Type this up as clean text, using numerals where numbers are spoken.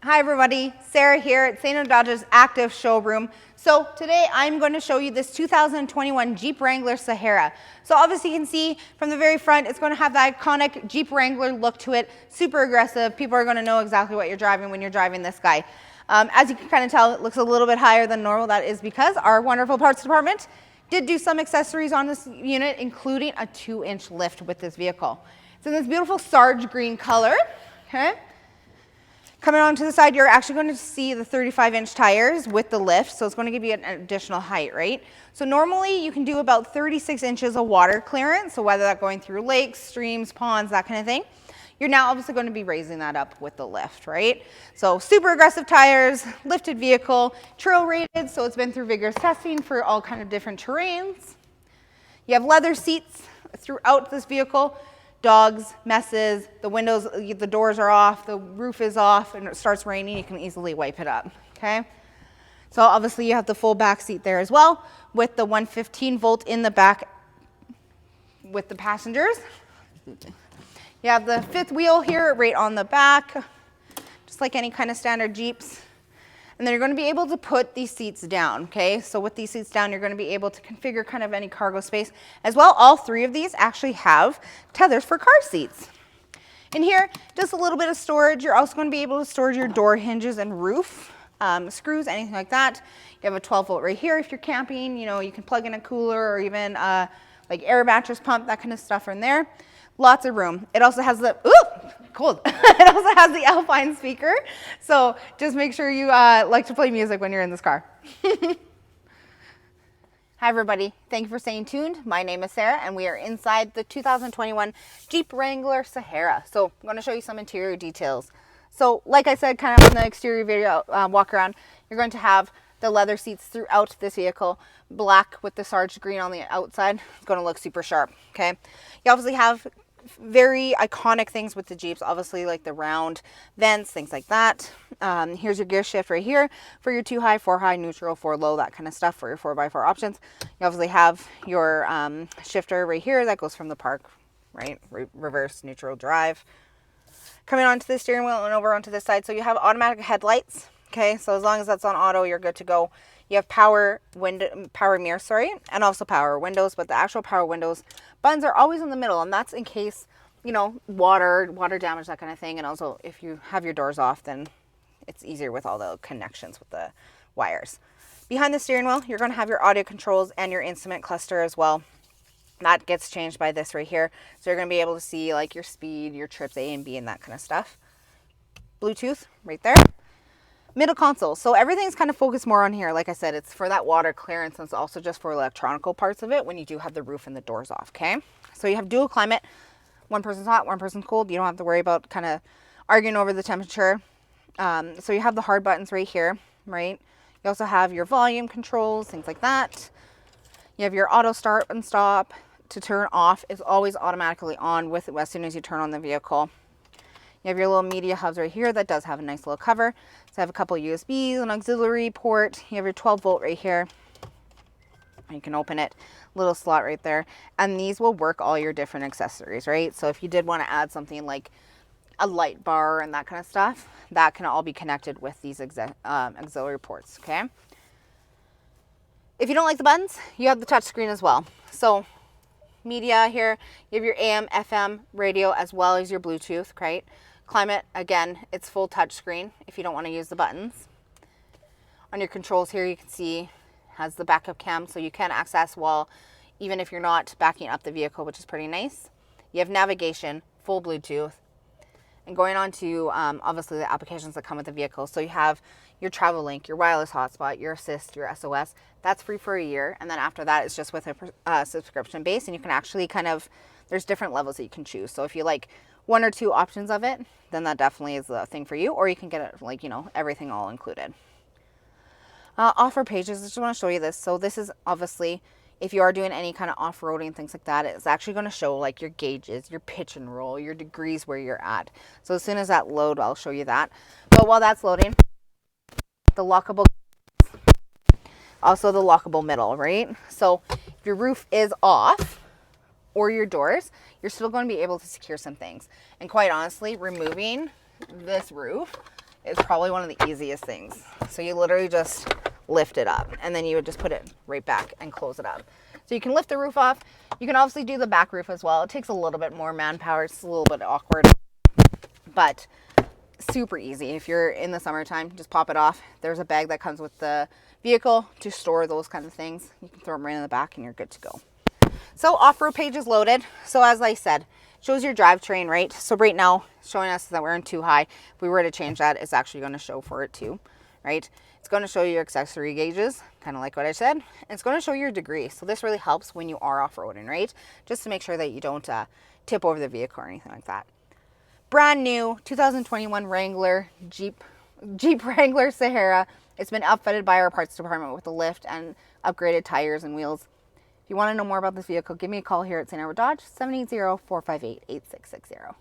Hi everybody, Sarah here at St. Dodge's Active Showroom. So today I'm going to show you this 2021 Jeep Wrangler Sahara. So obviously you can see from the very front, it's going to have the iconic Jeep Wrangler look to it, super aggressive. People are going to know exactly what you're driving when you're driving this guy. As you can kind of tell, it looks a little bit higher than normal. That is because our wonderful parts department did do some accessories on this unit, including a 2-inch lift with this vehicle. It's in this beautiful Sarge green color, okay? Coming onto the side, you're actually going to see the 35-inch tires with the lift, so it's going to give you an additional height, right? So normally you can do about 36 inches of water clearance, so whether that's going through lakes, streams, ponds, that kind of thing. You're now obviously going to be raising that up with the lift, right? So super aggressive tires, lifted vehicle, trail rated, so it's been through vigorous testing for all kind of different terrains. You have leather seats throughout this vehicle. Dogs, messes, the windows, the doors are off, the roof is off, and it starts raining, you can easily wipe it up, okay? So obviously you have the full back seat there as well, with the 115 volt in the back with the passengers. You have the fifth wheel here right on the back, just like any kind of standard Jeeps. And then you're going to be able to put these seats down, okay? So with these seats down, you're going to be able to configure kind of any cargo space. As well, all three of these actually have tethers for car seats. In here, just a little bit of storage. You're also going to be able to store your door hinges and roof, screws, anything like that. You have a 12 volt right here if you're camping. You know, you can plug in a cooler or even like air mattress pump, that kind of stuff in there. Lots of room. It also has the, cold. It also has the Alpine speaker. So just make sure you like to play music when you're in this car. Hi everybody. Thank you for staying tuned. My name is Sarah and we are inside the 2021 Jeep Wrangler Sahara. So I'm going to show you some interior details. So like I said, kind of in the exterior video walk around, you're going to have the leather seats throughout this vehicle, black with the Sarge green on the outside. It's going to look super sharp, okay? You obviously have very iconic things with the Jeeps, obviously like the round vents, things like that. Here's your gear shift right here for your 2 high, 4 high, neutral, 4 low, that kind of stuff for your 4x4 options. You obviously have your shifter right here that goes from the park, right? Reverse, neutral, drive. Coming onto the steering wheel and over onto this side. So you have automatic headlights. Okay, so as long as that's on auto, you're good to go. You have power mirrors, and also power windows, but the actual power windows buttons are always in the middle, and that's in case, you know, water damage, that kind of thing. And also if you have your doors off, then it's easier with all the connections with the wires. Behind the steering wheel, you're going to have your audio controls and your instrument cluster as well. That gets changed by this right here. So you're going to be able to see like your speed, your trips A and B, and that kind of stuff. Bluetooth right there. Middle console. So everything's kind of focused more on here. Like I said, it's for that water clearance, and it's also just for electronical parts of it when you do have the roof and the doors off, okay? So you have dual climate. One person's hot, one person's cold. You don't have to worry about kind of arguing over the temperature. So you have the hard buttons right here, right? You also have your volume controls, things like that. You have your auto start and stop. To turn off is always automatically on with it as soon as you turn on the vehicle. You have your little media hubs right here that does have a nice little cover. So I have a couple USBs, an auxiliary port. You have your 12 volt right here. You can open it, little slot right there. And these will work all your different accessories, right? So if you did want to add something like a light bar and that kind of stuff, that can all be connected with these auxiliary ports, okay? If you don't like the buttons, you have the touch screen as well. So media here, you have your AM, FM radio, as well as your Bluetooth, right? Climate, again, it's full touch screen if you don't want to use the buttons. On your controls here, you can see has the backup cam, so you can access while even if you're not backing up the vehicle, which is pretty nice. You have navigation, full Bluetooth. And going on to obviously the applications that come with the vehicle. So you have your travel link, your wireless hotspot, your assist, your SOS. That's free for a year. And then after that, it's just with a subscription base. And you can actually kind of, there's different levels that you can choose. So if you like 1 or 2 options of it, then that definitely is the thing for you. Or you can get it like, you know, everything all included. Offer pages, I just want to show you this. So this is obviously, if you are doing any kind of off-roading, things like that, it's actually going to show like your gauges, your pitch and roll, your degrees where you're at. So as soon as that load, I'll show you that. But while that's loading, the lockable, also the lockable middle, right? So if your roof is off or your doors, you're still going to be able to secure some things. And quite honestly, removing this roof is probably one of the easiest things. So you literally just lift it up, and then you would just put it right back and close it up. So you can lift the roof off. You can obviously do the back roof as well. It takes a little bit more manpower. It's a little bit awkward, but super easy. If you're in the summertime, just pop it off. There's a bag that comes with the vehicle to store those kinds of things. You can throw them right in the back and you're good to go. So off-road page is loaded. So as I said, shows your drivetrain, right? So right now, showing us that we're in too high. If we were to change that, it's actually going to show for it too, right? It's going to show your accessory gauges, kind of like what I said. And it's going to show your degree. So this really helps when you are off-roading, right? Just to make sure that you don't tip over the vehicle or anything like that. Brand new 2021 Wrangler Jeep Wrangler Sahara. It's been outfitted by our parts department with a lift and upgraded tires and wheels. If you want to know more about this vehicle, give me a call here at St. Edward Dodge, 780-458-8660.